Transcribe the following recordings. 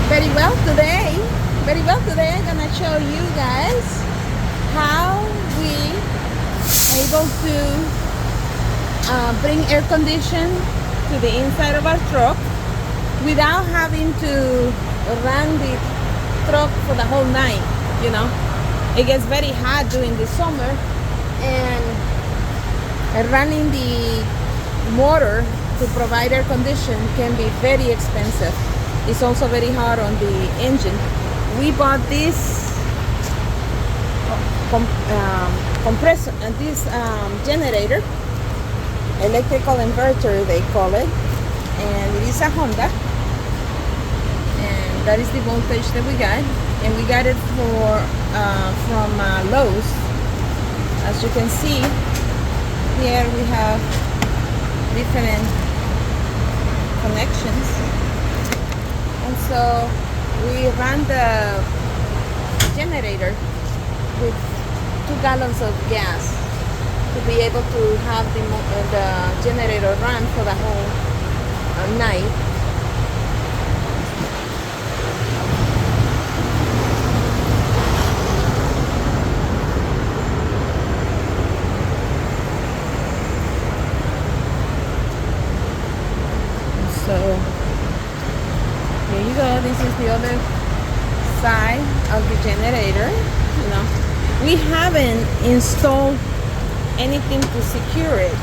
Very well today. Very well today. I'm gonna show you guys how we able to bring air condition to the inside of our truck without having to run the truck for the whole night. You know, it gets very hot during the summer, and running the motor to provide air condition can be very expensive. It's also very hard on the engine. We bought this compressor and this generator, electrical inverter they call it, and it is a Honda, and that is the voltage that we got, and we got it from Lowe's. As you can see here, we have different connections, and so we ran the generator with 2 gallons of gas to be able to have the generator run for the whole night. So here you go. This is the other side of the generator. You know, we haven't installed anything to secure it.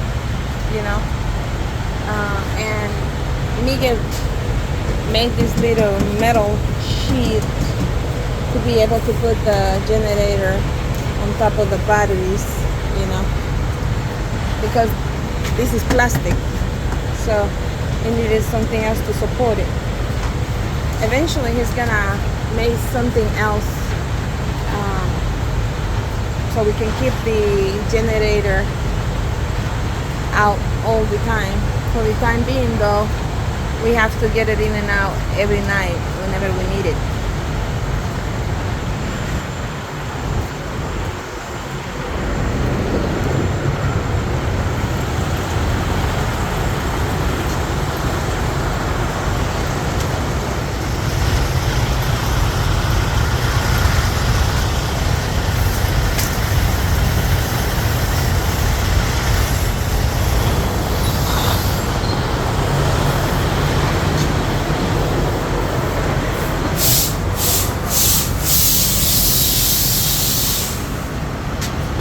You know, and Miguel made this little metal sheet to be able to put the generator on top of the batteries. You know, because this is plastic, so he needed something else to support it. Eventually he's gonna make something else so we can keep the generator out all the time. For the time being though, we have to get it in and out every night whenever we need it.